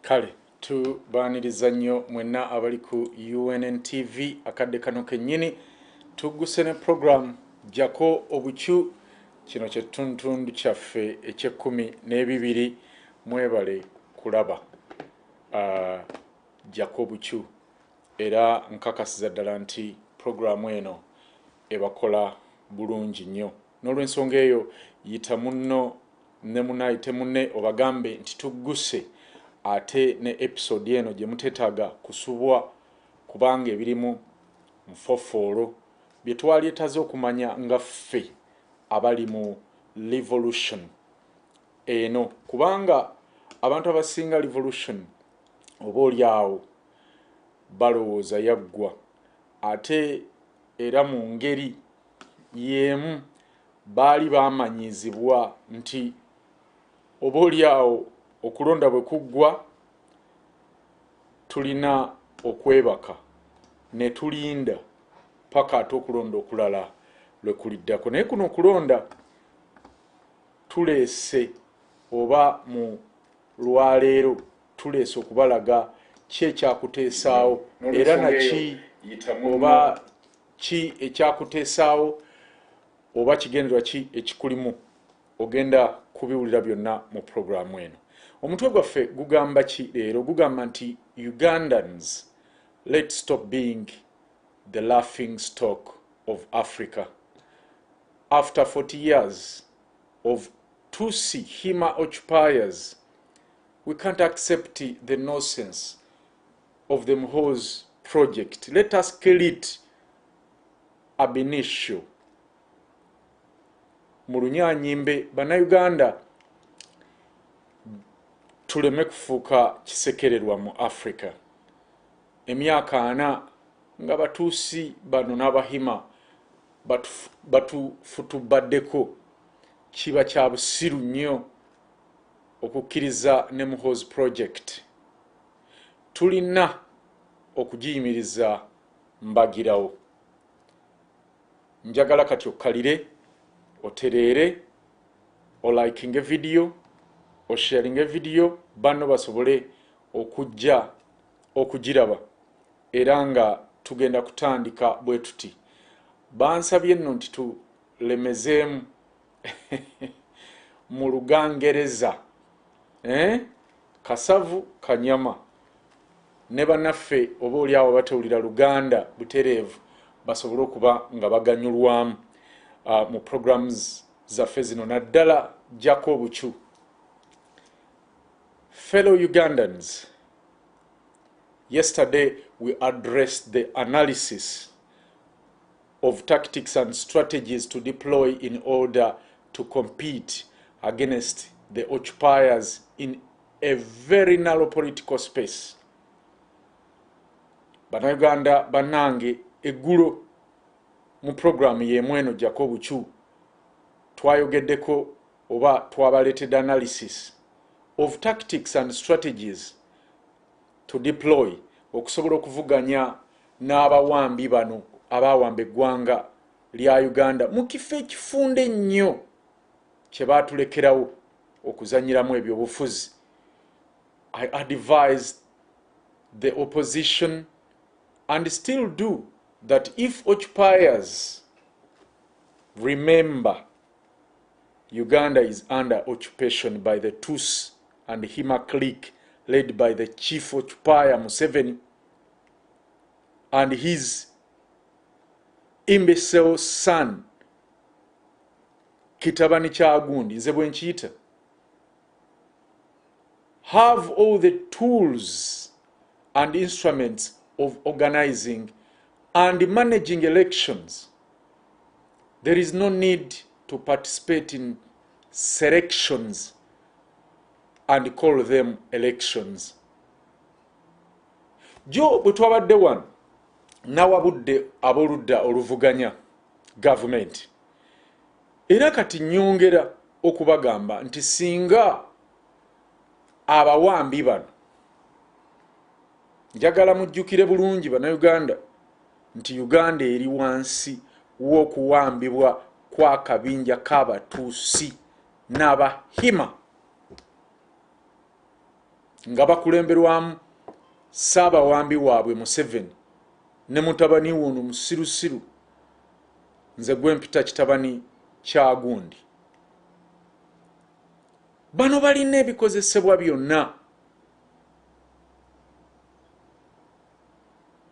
Kale tubaniriza nnyo mwenna abali ku UNN TV akadde kano kennyini tugguse ne program GYAKO-OBUCU kino kye tuntundu kyaffe eky'12 mwebale kulaba GYAKO-OBUCU era nkakasiza ddala nti programu eno ebakola bulungi nnyo n'olw'ensonga eyo yita munno ne munayite munne obagambe nti tugguse ate ne episode eno gye muteetaaga kusubwa kubanga ebirimu mufofoolo bye twaleetaze okumanya nga ffe abali mu revolution eno kubanga abantu abasinga revolution oba oli awo balowooza yaggwa ate era mu ngeri y'emu baali baamanyizibwa nti oba oli awo okulonda bwe kuggwa tulina okwebaka ne tulinda paka ate okulonda okulala lwe kuliddako naye kuno okulonda tuleese oba mu lwaleero tuleese okubalaga ki ekyakuteesaawo era naki oba ki ekyakuteesaawo oba kigendererwa ki ekikulimu ogenda kubiwulira byonna mu programu eno omutwe gwaffe gugamba ki leero gugamba nti Ugandans, let's stop being the laughing stock of Africa. After 40 years of TUTSI HIMA occupiers, we can't accept the nonsense of the muhoozi project. Let us kill it abnitio. Mu Lunyanyimbe Bannauganda tuleme kufuuka kisekererwa mu Africa. Emyaka 4 nga batuusi bano n'abahima batufutubbaddeko kiba kyabusiru nnyo okukkiriza ne muhoozi project. Tulina okugiyimiriza mbagirawo. Njagala kati okkalire otereere olikinge video osharinge video banno basobole okujja okugiraba era nga tugenda kutandika bwe tuti bansabye nno nti tulemezeemu mu Lugangereza kasavu kanyama ne bannaffe oba oli awo batawulira Luganda butereevu basobole okuba nga baganyulwamu mu programs zaffe zino naddala GYAKO-OBUCU. Fellow Ugandans, yesterday we addressed the analysis of tactics and strategies to deploy in order to compete against the occupiers in a very narrow political space. Bannauganda bannange eggulo mu programu y'emu eno GYAKO-OBUCU twayogeddeko oba twabaleetedde analysis of tactics and strategies to deploy okusobola okuvuganya n'abawambi bano abawamba eggwanga lya Uganda mu kifo ekifunde ennyo kye baatulekerawo okuzanyiramu ebyobufuzi. I advised the opposition and still do that if occupiers remember Uganda is under occupation by the TUTSI and HIMA clique led by the chief occupier Museveni and his imbecile son Kitabani Kyagundi, nze bwe nkiyita, have all the tools and instruments of organizing and managing elections. There is no need to participate in selections and call them elections. Jo bwe twabadde wano nawabudde aboludda oluvuganya government era kati nyongera okubagamba nti singa abawambi bano njagala mujjukire bulungi Bannauganda nti Uganda eri wansi w'okuwambibwa kwa kabinja k'abatuusi n'abahima nga bakulemberwamu Ssaabawambi waabwe Museveni ne mutabani wono musirusiru nze gwempita kitabani kya gundi. Bano balina ebikozesebwa byonna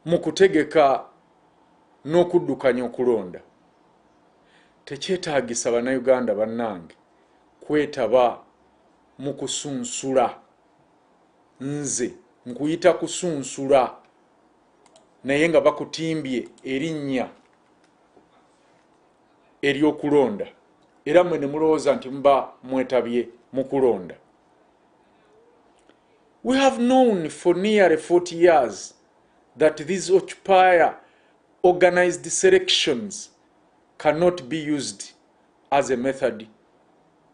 mu kutegeka n'okuddukanya okulonda. Tekyetaagisa Bannayuganda bannange kwetaba mu kusunsula. Nze nkuyita kusunsula naye nga bakutimbye erinnya ery'okulonda era mmwe ne mulowooza nti muba mwetabye mu kulonda. We have known for nearly 40 years that these occupier organized selections cannot be used as a method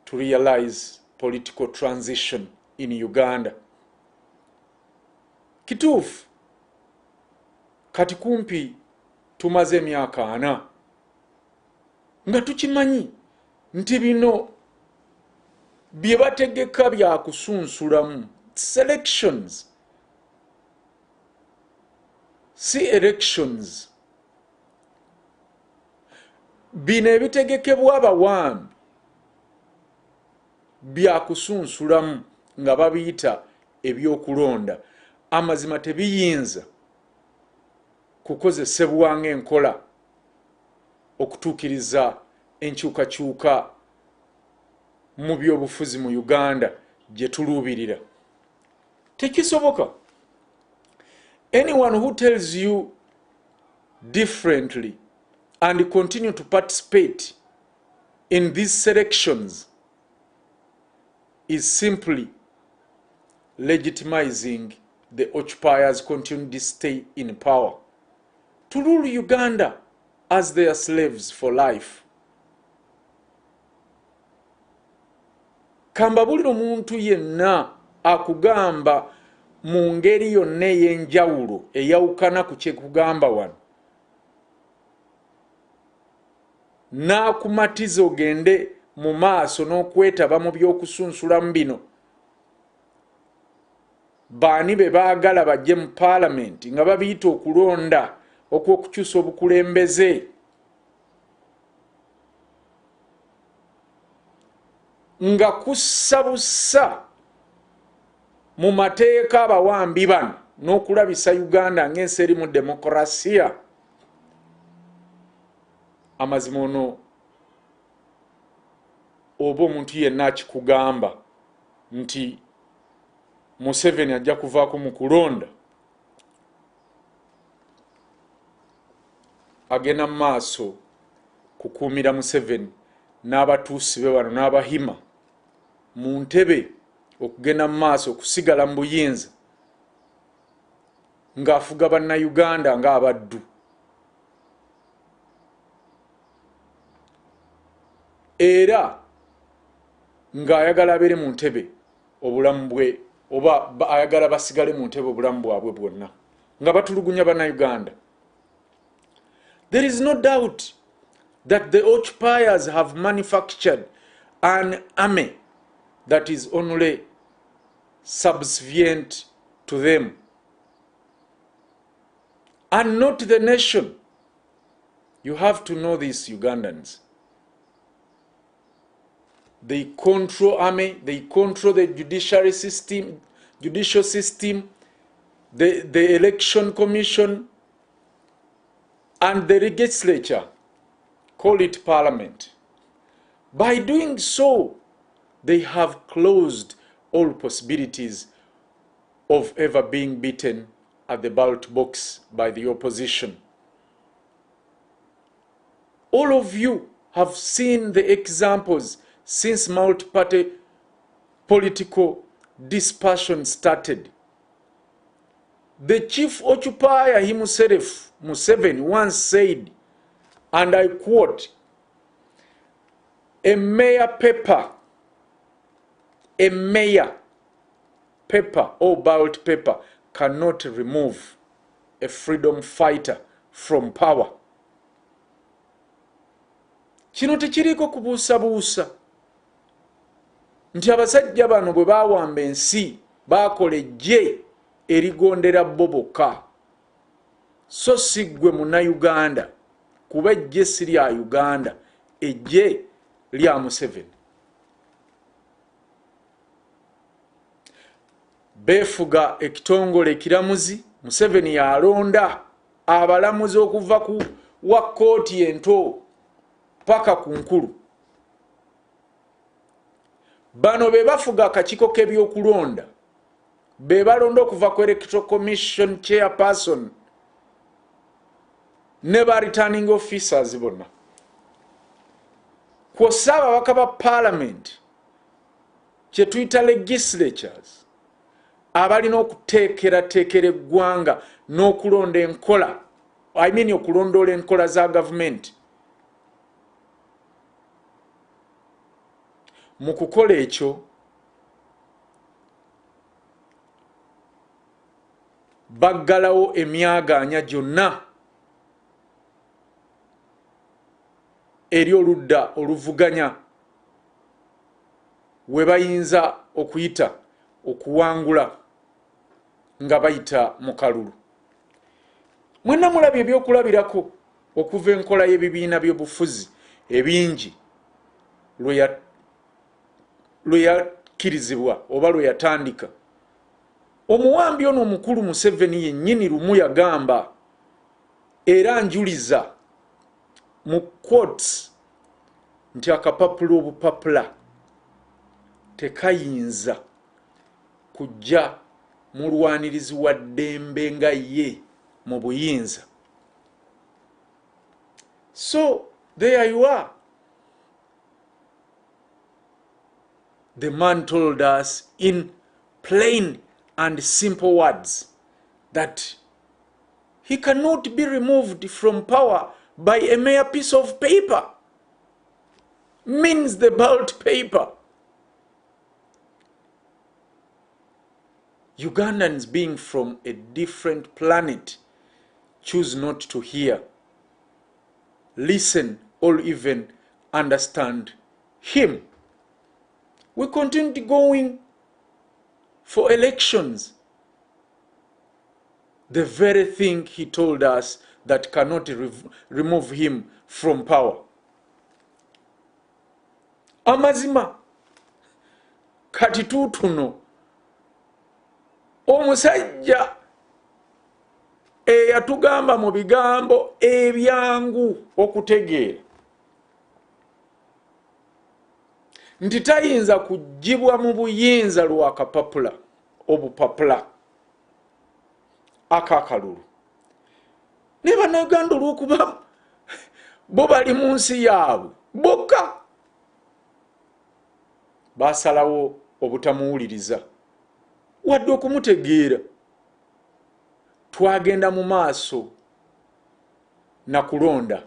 to realize political transition in Uganda. Kituufu kati kumpi tumaze emyaka 4 nga tukimanyi nti bino bye bategeka bya kusunsulamu selections si elections. Bino ebitegekebwa abawambi bya kusunsulamu nga babiyita ebyokulonda amazima tebiyinza kukozesebwa ng'enkola okutuukiriza enkyukakyuka mu byobufuzi mu Uganda gye tuluubirira. Tekisoboka. Anyone who tells you differently and continue to participate in these selections is simply legitimizing the occupiers' continued stay in power to rule Uganda as their slaves for life. Kambabulira omuntu yenna akugamba mu ngeri yonna ey'enjawulo eyawukana ku kyekugamba wano n'akumatiza ogende mu maaso n'okwetaba mu by'okusunsulamu bino. Baani be baagala bajje mu paalamenti nga babiyita okulonda okw'okukyusa obukulembeze. Nga kussa bussa mu mateeka abawambi bano n'okulabisa Uganda ng'ensi eri mu demokarasiya. Amazima ono oba omuntu yenna akikugamba nti Museveni ajja kuvaako mu kulonda agenda mu maaso kukuumira Museveni n'abatuusi be wano n'abahima mu ntebe okugenda mu maaso okusigala mu buyinza ng'afuga Bannayuganda ng'abaddu. Era ng'ayagala abeere mu ntebe obulamu bwe oba ayagala basigale mu ntebe obulamu bwabwe bwonna nga batulugunya Bannayuganda. There is no doubt that the occupiers have manufactured an army that is only subservient to them and not the nation. You have to know this, Ugandans. They control army, they control the judicial system, the election commission, and the legislature. Call it parliament. By doing so, they have closed all possibilities of ever being beaten at the ballot box by the opposition. All of you have seen the examples since multi-party political dispersion started. The chief occupier himself, Museveni, once said, and I quote, a mayor paper or ballot paper cannot remove a freedom fighter from power. Kino tekiriko kubuusabuusa nti abasajja bano bwe baawamba ensi bakola eggye erigondera bo bokka so si ggwe munnayuganda kuba eggye si lya Uganda, eggye lya Museveni. Beefuga ekitongole ekiramuzi. Museveni yalonda abalamuzi okuva ku wa kkooti ento paka ku nkulu. Bano be bafuga akakiiko k'ebyokulonda, be balonda okuva ku Electoral Commission chairperson ne ba returning officers bonna. Kw'ossa ababaka ba parliament kye tuyita legislatures abalina okuteekerateekera eggwanga n'okulonda enkola, okulondoola enkola za gavumenti. Mu kukola ekyo baggalawo emyagaanya gyonna eri oludda oluvuganya we bayinza okuyita okuwangula nga bayita mu kalulu. Mwenna mulabye ebyokulabirako okuva enkola y'ebibiina by'obufuzi ebingi lwe yakkirizibwa oba lwe yatandika. Omuwambi ono omukulu Museveni yennyini lumu yagamba era njuliza mu quotes nti akapapula obupapula tekayinza kujja mulwanirizi wa ddembe nga ye mu buyinza. So there you are. The man told us in plain and simple words that he cannot be removed from power by a mere piece of paper. Means the ballot paper. Ugandans, being from a different planet, choose not to hear, listen, or even understand him. We continued going for elections. The very thing he told us that cannot remove him from power. Amazima kati tutuno omusajja eyatugamba mu bigambo ebyangu okutegeera nti tayinza kugibwa mu buyinza lwa kapapula obupapula akakalulu. Ne Bannauganda olw'okuba bo bali mu nsi yaabwe bokka basalawo obutamuwuliriza wadde okumutegeera. Twagenda mu maaso na kulonda.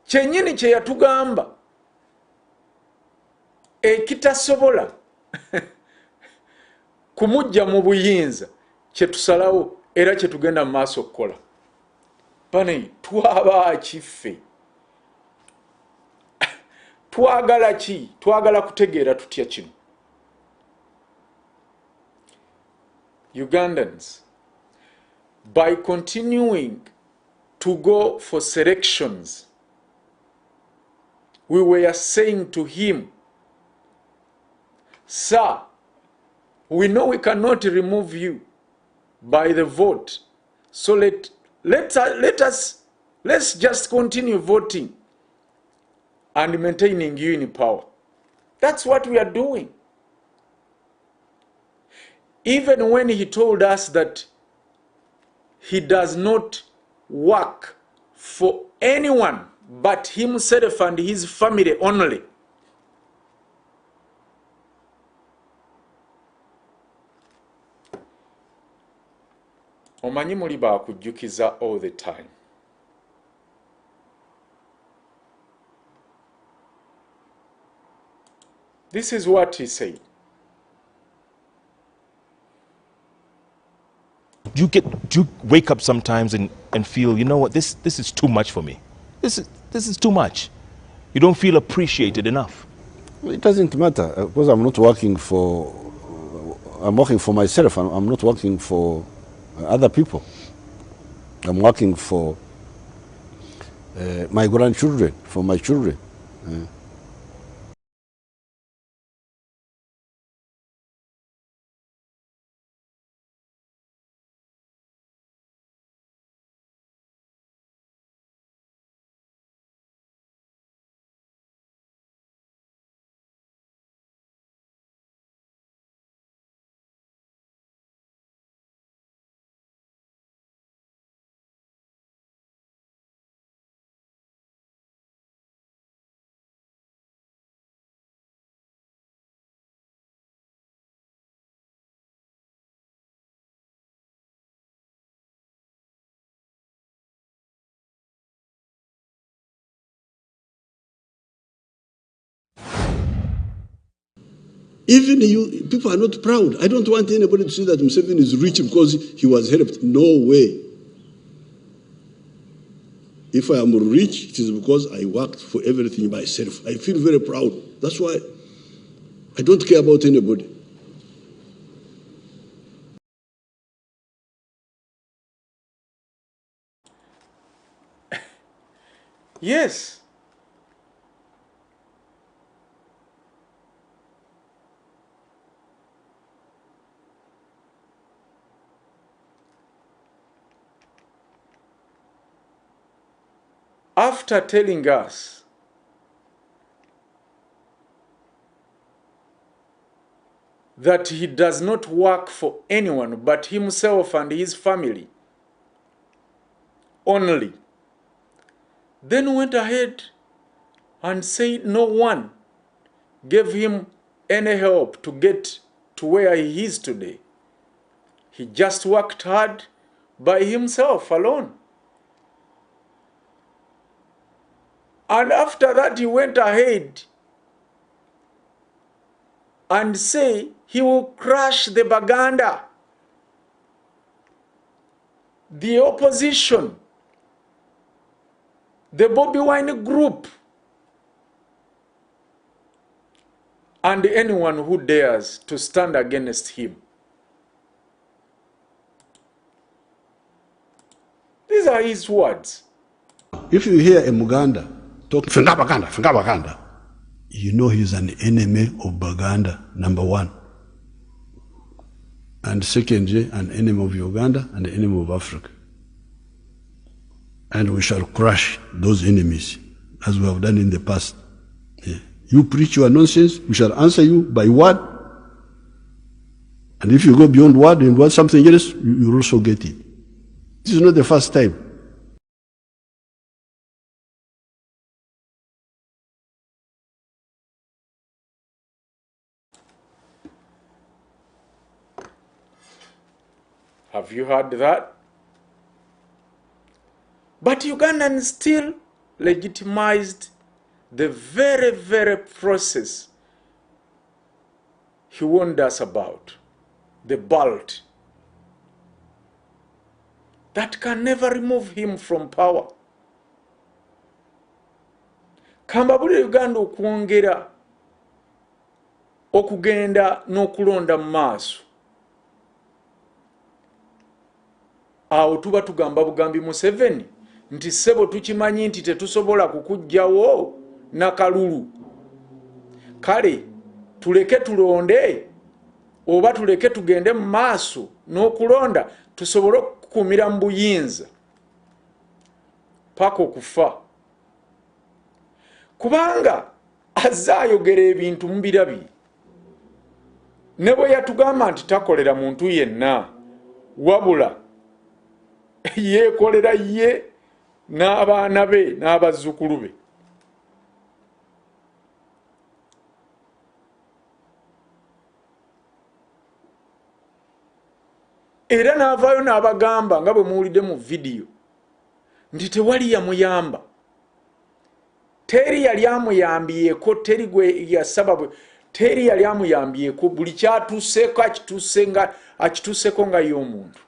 Kyennyini kye yatugamba ekitasobola kumujja mu buyinza kye tusalawo era kye tugenda mu maaso okukola. Bane twaba kiffe twagala ki? Twagala kutegeera tutya kino. Ugandans, by continuing to go for selections, we were saying to him, sir, we know we cannot remove you by the vote, so let's just continue voting and maintaining you in power. That's what we are doing. Even when he told us that he does not work for anyone but himself and his family only. Omanyi muli bakujjukiza all the time. This is what he said. Do you wake up sometimes and feel, you know what, this is too much for me. This This is too much. You don't feel appreciated enough. It doesn't matter because I'm not working for, I'm working for myself. I'm not working for other people. I'm working for my grandchildren, for my children. Even you, people are not proud. I don't want anybody to say that Museveni is rich because he was helped. No way. If I am rich, it is because I worked for everything myself. I feel very proud. That's why I don't care about anybody. Yes. After telling us that he does not work for anyone but himself and his family only, then went ahead and said no one gave him any help to get to where he is today. He just worked hard by himself alone. And after that, he went ahead and say he will crush the Baganda, the opposition, the Bobby Wine group, and anyone who dares to stand against him. These are his words. If you hear a Muganda talk, Funga Baganda, you know he's an enemy of Baganda, number one. And secondly, an enemy of Uganda and an enemy of Africa. And we shall crush those enemies as we have done in the past. Yeah. You preach your nonsense, we shall answer you by word. And if you go beyond word and want something else, you'll also get it. This is not the first time. Have you heard that? But Ugandans still legitimized the very, very process he warned us about, the belt that can never remove him from power. Kambabule Uganda okwongera okugenda n'okulonda mu maaso. Awo tuba tugamba bugambi Museveni nti ssebo tukimanyi nti tetusobola kukuggyawo nakalulu. Kale tuleke tulonde oba tuleke tugende mu maaso n'okulonda tusobole okukumira mu buyinza paka okufa. Kubanga azze ayogera ebintu mu birabi. Ne bwe yatugamba nti takolera muntu yenna wabula yeekolera ye n'abaana be n'abazzukulu be. Era n'avaayo n'abagamba nga bwe muwulidde mu vidiyo nti tewali yamuyamba. Teri yali amuyambyeko, teri gwe yasaba, teri yali amuyambyeko, buli kyatuuseeko akituuseko nga y'omuntu.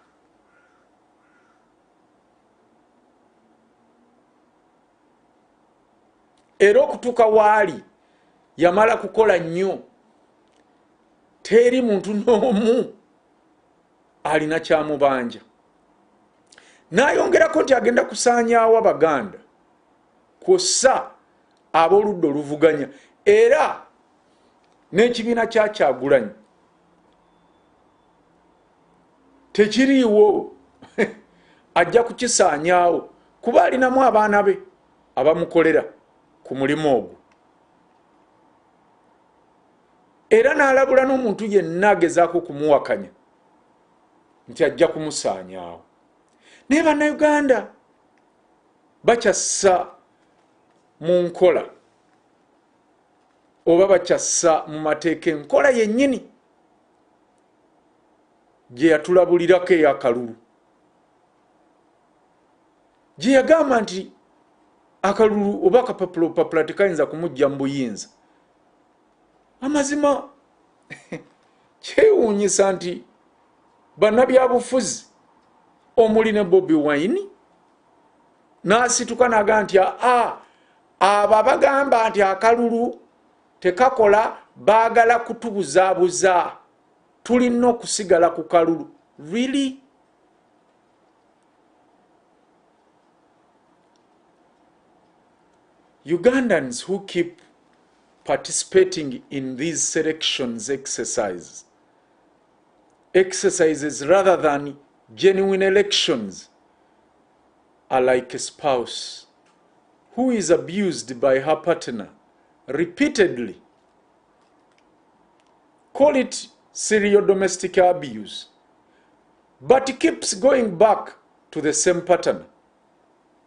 era okutuuka waali yamala kukola nnyo teri muntu n'omu alina kyamubanja. N'ayongerako nti agenda kusaanyaawo Abaganda kw'ossa ab'oludda oluvuganya era n'ekibiina kya Kyagulanyi tekiriiwo ajja kukisaanyaawo kuba alinamu abaana be abamukolera ku mulimu ogwo. Era n'alabula n'omuntu yenna agezaako kumuwakanya nti ajja kumusaanyaawo. Naye bannayuganda bakyassa mu nkola oba bakyassa mu mateeka enkola yennyini gye yatulabulirako ey'akalulu, gye yagamba nti akalulu oba akapapulopapula tekayinza kumujja mu buyinza. Amazima kyewuunyisa nti bannabyabufuzi omuli ne Bobi Wine n'asituka n'agamba nti abo abagamba nti akalulu tekakola baagala kutubuzaabuza, tulina okusigala ku kalulu. Really? Ugandans who keep participating in these selections exercises rather than genuine elections are like a spouse who is abused by her partner repeatedly. Call it serial domestic abuse, but keeps going back to the same pattern,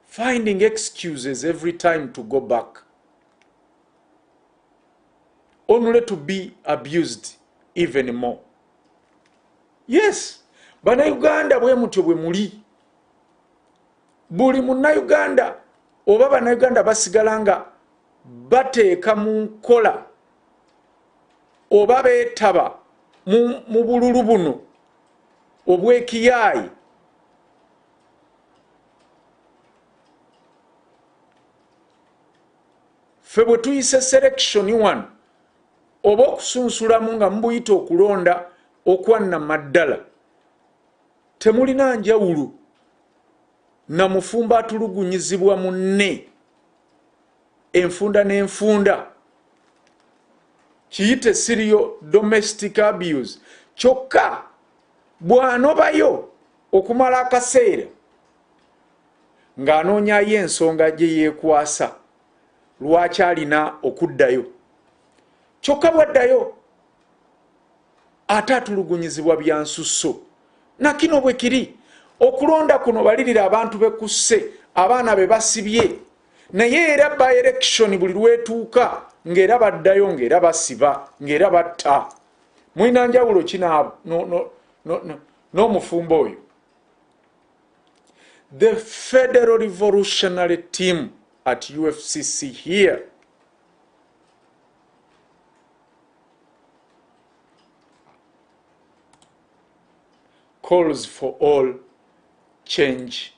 finding excuses every time to go back, only to be abused even more. Yes, Bannauganda bwe mutyo bwe muli. Buli munnayuganda oba Bannayuganda basigala nga bateeka mu nkola oba beetaba mu bululu buno obw'ekiyaayi ffe bwe tuyise selection 1 oba okusunsulamu nga mubuyita okulonda okwannamaddala temulina njawulo na mufumba atulugunyizibwa munne enfunda n'enfunda kiyite serial domestic abuse. Kyokka bw'anobayo okumala akaseera ng'anoonyayo ensonga gye yeekwasa lwaki alina okuddayo, kyokka bwaddayo ate atulugunyizibwa bya nsusso. Nakino bwe kiri okulonda kuno balirira abantu bekusse abaana be basibye, naye era by election buli lwetuuka ng'era baddayo ng'era basiba ng'era batta. Mulina njawulo kinaabo n'omufumbo oyo. The Federal Revolutionary Team at UFCC here calls for all change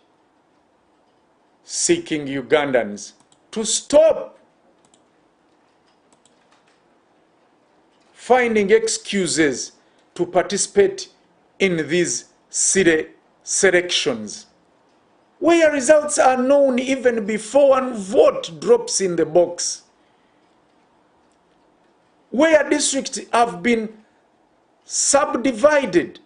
seeking Ugandans to stop finding excuses to participate in these silly selections, where results are known even before one vote drops in the box, where districts have been subdivided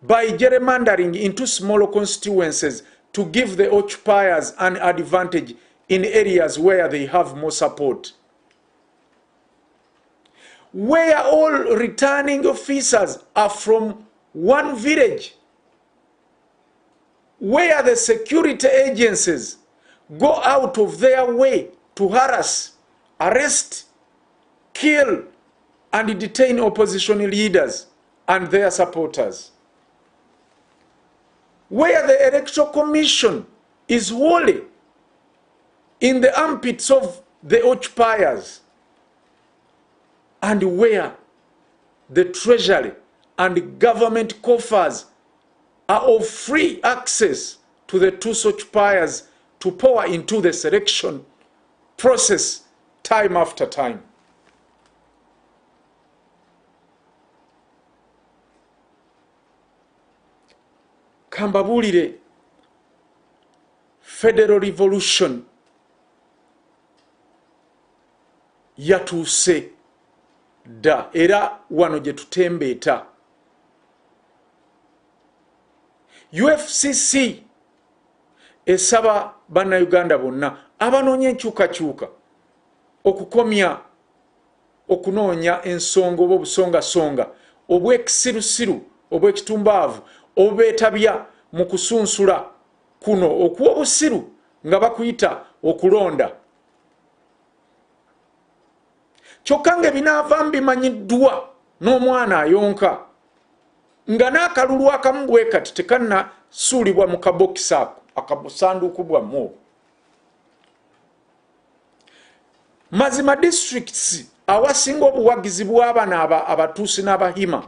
by gerrymandering into smaller constituencies to give the occupiers an advantage in areas where they have more support, where all returning officers are from one village, where the security agencies go out of their way to harass, arrest, kill, and detain opposition leaders and their supporters, where the Electoral Commission is wholly in the armpits of the occupiers, and where the treasury and government coffers are of free access to the two occupiers to pour into the selection process time after time. Kambabulire Federal Revolution yatuuse da era wano gye tutembeeta. UFCC esaba Bannauganda bonna abanoonya enkyukakyuka okukomya okunoonya ensonga oba obusongasonga obw'ekisirusiru obw'ekitumbaavu obubeetabya mu kusunsula kuno okw'obusiru nga bakuyita okulonda. Kyokka nga binaavaamu bimanyiddwa n'omwana ayonka nga n'akalulu akamu bwe kati tekannasuulibwa mu kabokisi ako akasanduuku bwamwo. Mazima districts awasinga obuwagizi bw'abana abatuusi n'abahima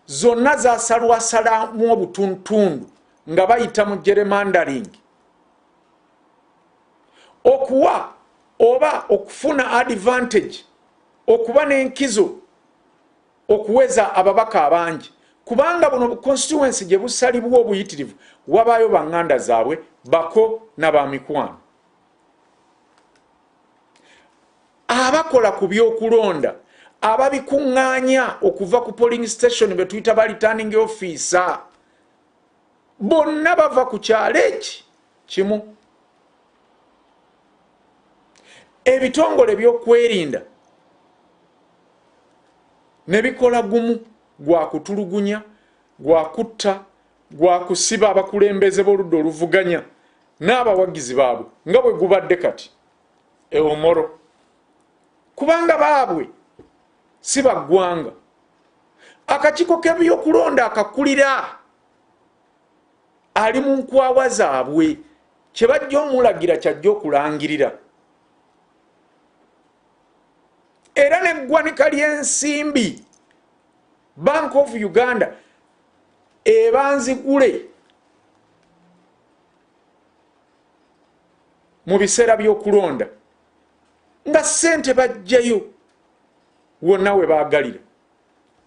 zonna zasalwasalamu obutuntundu nga bayita mu gerrymandering okuwa oba okufuna advantage okuba n'enkizo okuweza ababaka abangi kubanga buno constituency gye busalibwa obuyitirivu wabaayo banganda zaabwe bako n'abamikwano. Abakola ku by'okulonda ababikuŋŋaanya okuva ku polling station be tuyita ba returning officer bonna bava ku kyalo eki kimu. Ebitongole by'okwerinda ne bikola gumu gwa kutulugunya, gwa kutta, gwa kusiba abakulembeze b'oludda oluvuganya n'abawagizi baabwe nga bwe gubadde kati Omoro. Kubanga baabwe si baggwanga. Akakiiko k'ebyokulonda akakulira ali mu nkwawa zaabwe kye bajja omulagira kyajja okulangirira. Era n'eggwanika ly'ensimbi Bank of Uganda ebanzigule mu biseera by'okulonda nga ssente bajjayo wonna we baagalira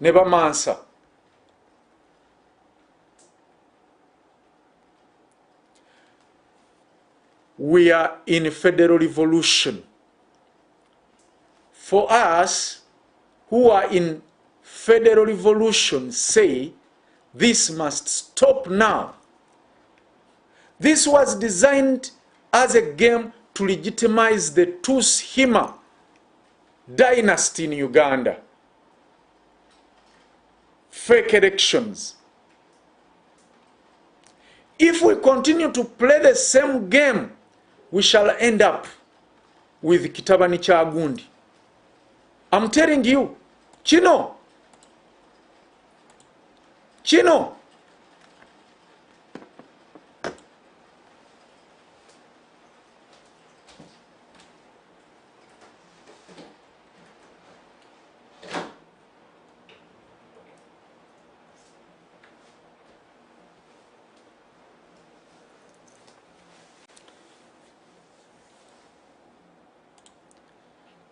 ne bamansa. We are in federal revolution. For us who are in federal revolution say this must stop now. This was designed as a game to legitimize the TUTSI HIMA dynasty in Uganda. Fake elections. If we continue to play the same game, we shall end up with Kitabani Kyagundi. I'm telling you, Chino.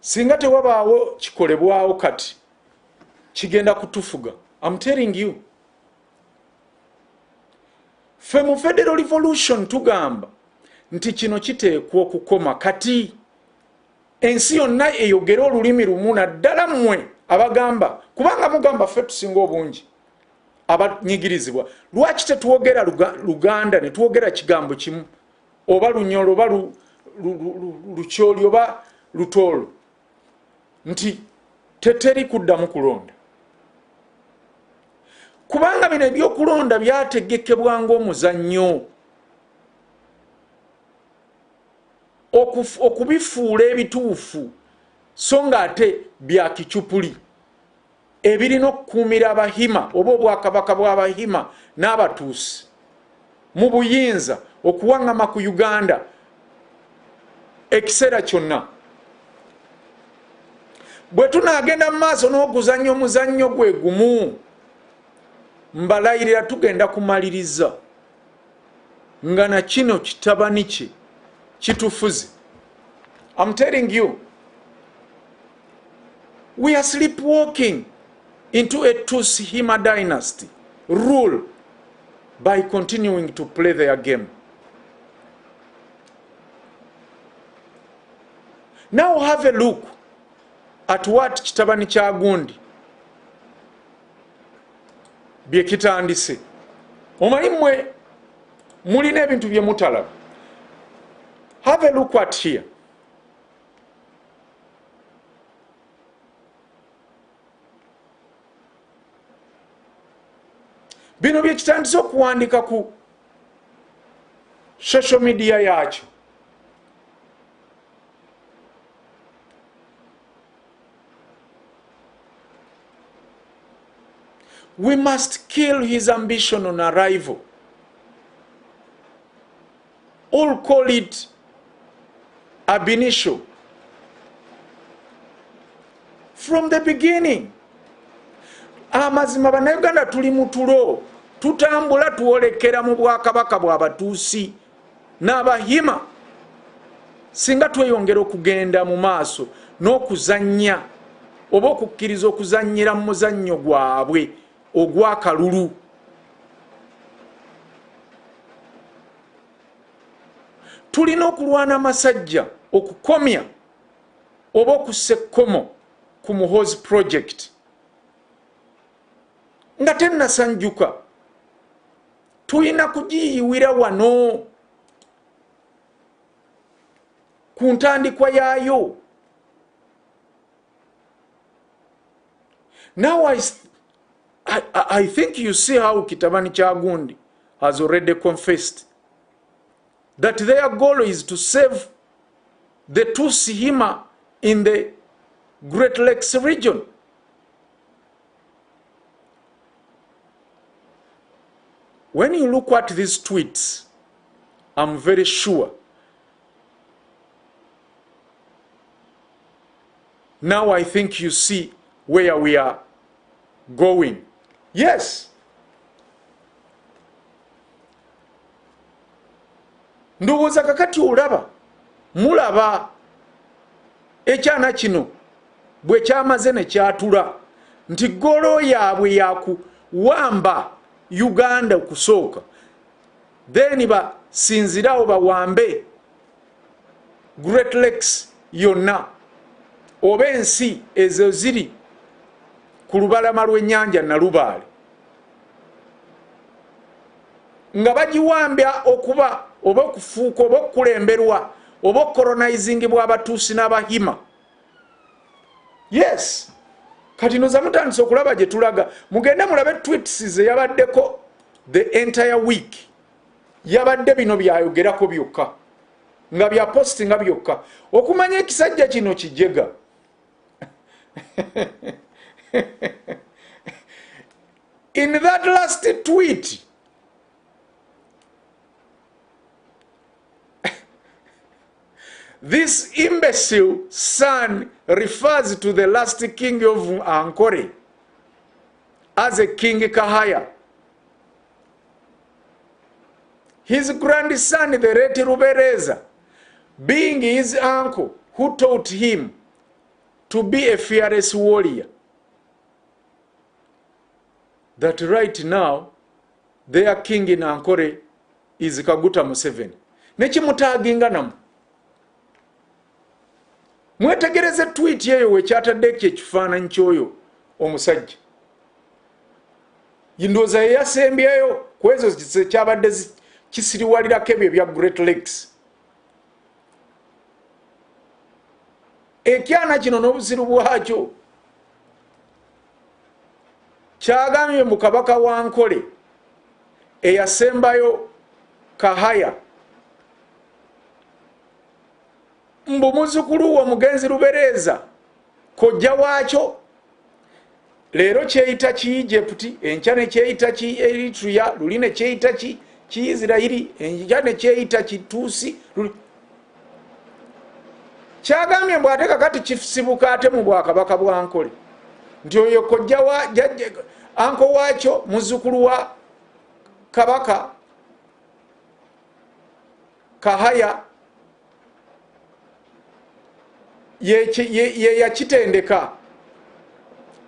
Singa tewabaawo kikolebwawo kati kigenda kutufuga. I'm telling you. Ffe mu federal revolution tugamba nti kino kiteekwa okukoma kati ensi yonna eyogera olulimi lumu naddala mmwe abagamba kubanga mugamba ffe tusinga obungi abanyigirizibwa. Lwaki tetwogera Luganda ne twogera kigambo kimu oba Lunyolo oba Lukyoli oba Lutoolo nti teteri kuddamu kulonda kubanga bino ebyokulonda byategekebwa ng'omuzannyo okubifuula ebituufu so nga ate bya kicupuli ebirina okukuumira abahima oba obwakabaka bw'abahima n'abatuusi mu buyinza okuwaŋŋama ku Uganda ekiseera kyonna. Bwe tunaagenda mu maaso n'okuzannya omuzannyo gwe gumu mbalayirira tugenda kumaliriza nga na kino kitabani kye kitufuze I'm telling you, we are sleepwalking into a TUTSI HIMA dynasty rule by continuing to play their game. Now have a look at what Kitabani Kyagundi bye kitandise. Omanyi mmwe mulina ebintu bye mutalaba. Have a look at here. Bino bye kitandise okuwandika ku social media yakyo. We must kill his ambition on arrival. All call it abnitio. From the beginning, amazima Bannauganda tuli mutulo, tutambula tuolekera mu bwakabaka bwa abatuusi n'abahima. Singa tweyongera okugenda mu maaso n'okuzannya oba okukkiriza okuzannyira mu muzannyo gwabwe ogwakalulu. Tulina okulwana amasajja okukomya oba okussa ekkomo ku muhoozi project nga tennasanjuka. Tulina kugiyiwira wano ku ntandikwa yaayo. Now I think you see how Kitabani Kyagundi has already confessed that their goal is to save the TUTSI HIMA in the Great Lakes region. When you look at these tweets, I'm very sure now I think you see where we are going. Yes. Ndowooza kakati olaba mulaba ekyana kino bwe kyamaze ne kyatula nti golo yaabwe yakuwamba Uganda okusooka, then basinzirawo bawambe Great Lakes yonna oba ensi ezo ziri ku lubalama lw'ennyanja Nalubaale nga bagiwambya okuba oba okufuuka oba okukulemberwa oba colonizing bw'abatuusi n'abahima. Yes, kati noza mutandise okulaba gye tulaga. Mugende mulabe tweets ze yabaddeko the entire week. Yabadde bino byayogerako byokka nga bya postinga byokka okumanya ekisajja kino kijega. In that last tweet, this imbecile son refers to the last king of Ankore as a King Kahaya. His grandson, the late Rubereza, being his uncle who taught him to be a fearless warrior. That right now, their king in Ankore is Kaguta Museveni. Nekimutaginga namu. Mwetegereze tweet yeyo wekyataddeko ekifaananyi ky'oyo omusajja. Yindooza yeyasembyeyo ku ezo kyabadde kisiriwalirako ebyo ebya Great Lakes. Ekyana kino n'obuziru bwakyo kyagambye mu kabaka wa Nkole eyasembayo Kahaya mbu muzzukulu wa mugenzi Rubereza kojja waakyo leero kyeyita ki Egypt, enkya ne kyeyita ki Eritrea, luli ne kyeyita ki Isirairi, enkya ne kyeyita ki Tutsi. Kyagambye mbu ate kakati kisibuka ate mu bwakabaka bwa Nkole nti oyo kojja wa anko waakyo muzzukulu wa kabaka Kahaya ye yakitendeka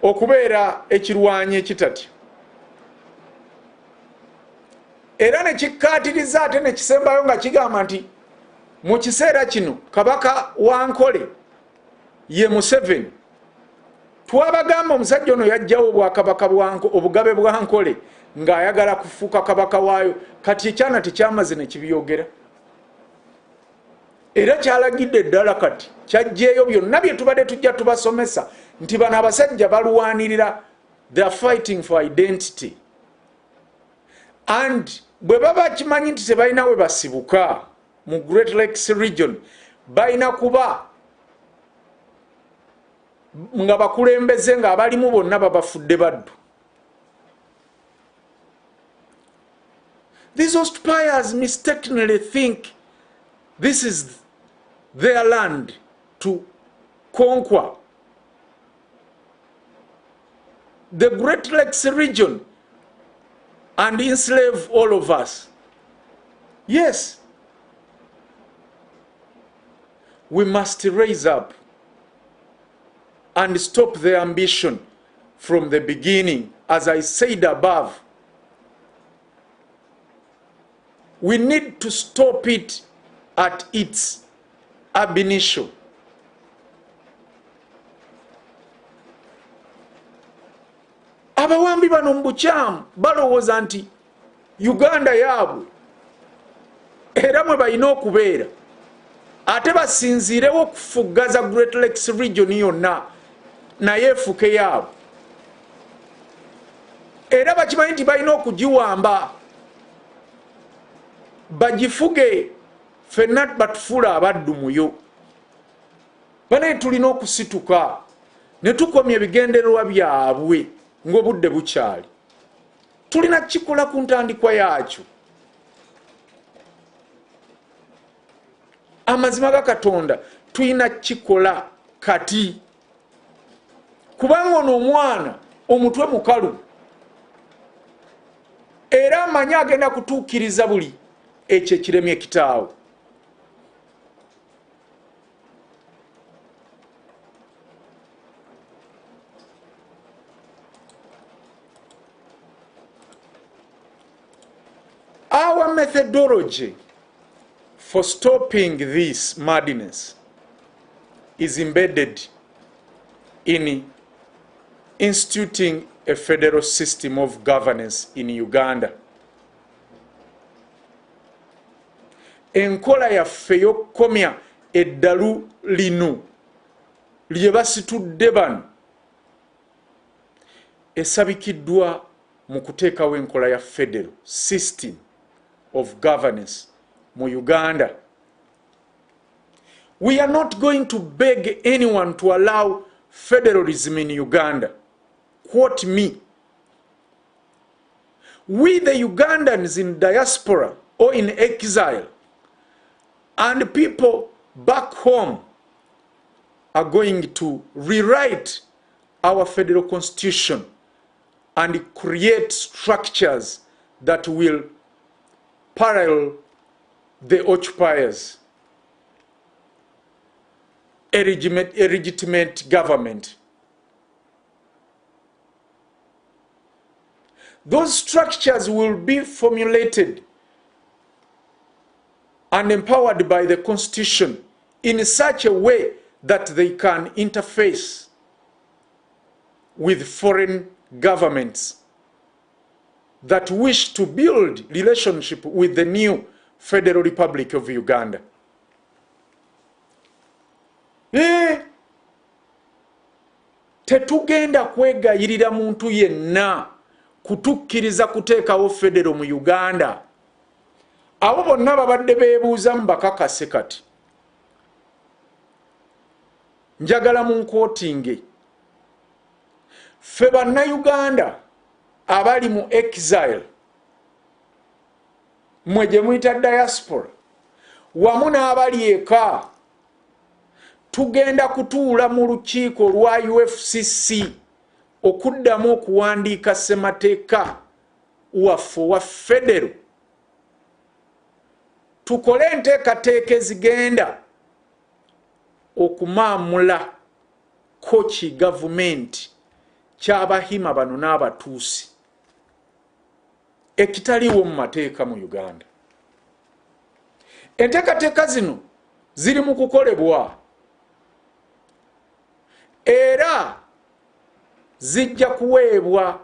okubeera ekirwanyi ekitatya era ne kikkaatiriza ate ne kisembayo nga kigamba nti mu kiseera kino kabaka Wankole ye Museveni twabagamba omusajja ono yajjawo obwakabaka obugabe bwa Nkole ng'ayagala kufuuka kabaka waayo kati ekyana tekyamaze ne kibyogera era kyalagidde ddala kati kyajjeeyo byonna bye tubadde tujja tubasomesa nti bano abasajja balwanirira they are fighting for identity and bwe baba kimanyi nti tebalina we basibuka mu Great Lakes region balina kuba nga bakulembeze nga abalimu bonna babafudde baddu. These occupiers mistakenly think this is their land to conquer. The Great Lakes region and enslave all of us. Yes, we must raise up and stop their ambition from the beginning. As I said above, we need to stop it at its ab initio. Abawambi bano mbukyamu balowooza nti Uganda yaabwe era mwe balina okubeera ate basinziirewo okufuggaza Great Lakes region yonna naye efuke yaabwe era bakimanyi nti balina okugiwamba bagifuge ffenna batufuula abaddu muyo. Banaye tulina okusituka ne tukomya ebigendererwa byabwe ng'obudde bukyali. Tulina kikola ku ntandikwa yaakyo. Amazima ga Katonda tulina kikola kati kubanga ono omwana omutwe mukalu era amanyi agenda kutuukiriza buli ekyo ekiremye kitaawe. Our methodology for stopping this madness is embedded in instituting a federal system of governance in Uganda. Enkola yaffe y'okkomya eddalu lino lye basitudde bano esabikiddwa mu kuteekawo enkola ya federal system of governance mu Uganda. We are not going to beg anyone to allow federalism in Uganda. Quote me. We the Ugandans in diaspora or in exile and people back home are going to rewrite our federal constitution and create structures that will parallel the occupiers, a legitimate government. Those structures will be formulated and empowered by the Constitution in such a way that they can interface with foreign governments that wish to build relationship with the new Federal Republic of Uganda. Tetugenda kwegayirira muntu yenna kutukkiriza kuteekawo federo mu Uganda. Abo bonna babadde beebuuza mbakakase kati. Njagala mu nkootinge. Ffe Bannauganda abali mu exile mwe gye muyita diaspora wamu n'abali eka tugenda kutuula mu lukiiko lwa UFCC okuddamu okuwandiika ssemateeka waffe wa federo tukole enteekateeka ezigenda okumaamula ko ki gavumenti ky'abahima bano n'abatuusi ekitaliwo mu mateeka mu Uganda. Enteekateeka zino ziri mu kukolebwa era zijja kuweebwa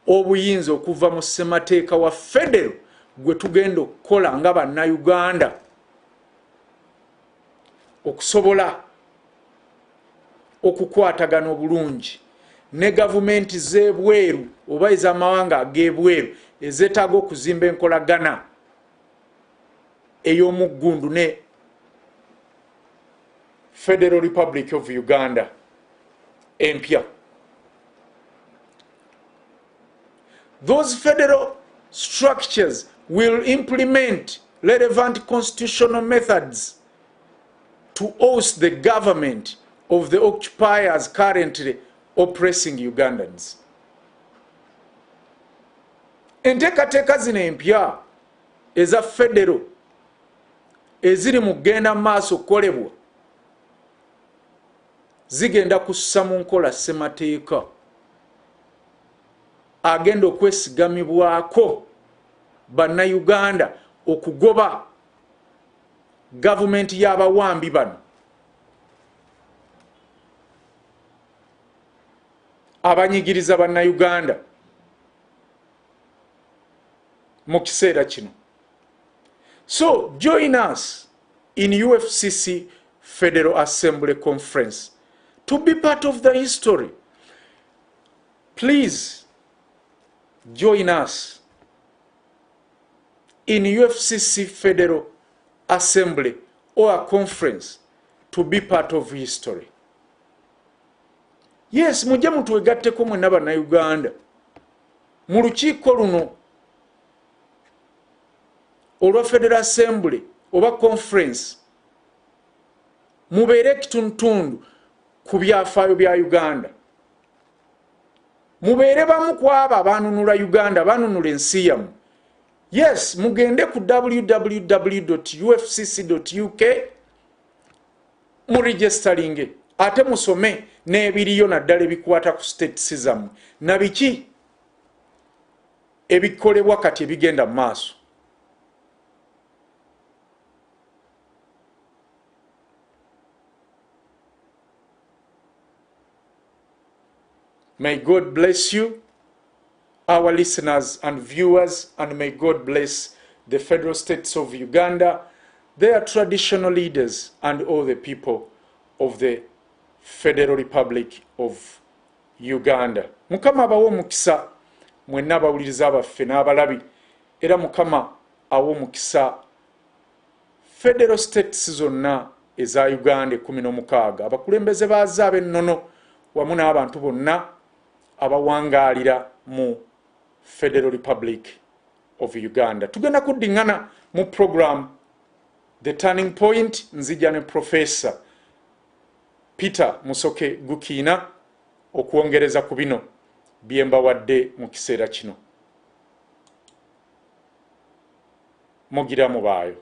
obuyinza okuva mu ssemateeka wa federo gwe tugenda okukola nga Bannauganda okusobola okukwatagana obulungi ne gavumenti z'ebweru oba ez'amawanga ag'ebweru ezeetaaga okuzimba enkolagana ey'omuggundu ne Federal Republic of Uganda empya. Those federal structures will implement relevant constitutional methods to oust the government of the occupiers currently oppressing Ugandans. Enteekateeka zino empya eza federo eziri mu kugenda mu maaso okukolebwa zigenda kussa mu nkola ssemateeka agenda okwesigamibwako Bannauganda okugoba gavumenti y'abawambi bano abanyigiriza Bannauganda mu kiseera kino. So join us in UFCC Federal Assembly Conference to be part of the history. Please join us in UFCC Federal Assembly or a conference to be part of history. Yes, mujje mutwegatteko mwenna Bannauganda mu lukiiko luno olwa Federal Assembly oba conference mubeere ekitundutundu ku byafaayo bya Uganda. Mubeere bamu ku abo abanunula Uganda, abanunula ensi yammwe. Yes, mugende ku www.ufcc.uk muregisteringe ate musome n'ebiriyo naddala ebikwata ku states zammwe na biki ebikolebwa kati ebigenda mu maaso. May God bless you, our listeners and viewers, and may God bless the federal states of Uganda, their traditional leaders, and all the people of the Federal Republic of Uganda. Mukama abawo omukisa mwenna abawuliriza abaffe n'abalabi, era Mukama awo omukisa federal states zonna eza Uganda 16, abakulembeze baazo ab'ennono wamu n'abantu bonna abawangaalira mu Federal Republic of Uganda. Tugenda kuddingana mu program The Turning Point, nzija ne Professor Peter Musoke Gukiina okwongereza ku bino bye mbawadde mu kiseera kino. Mugira mubaayo.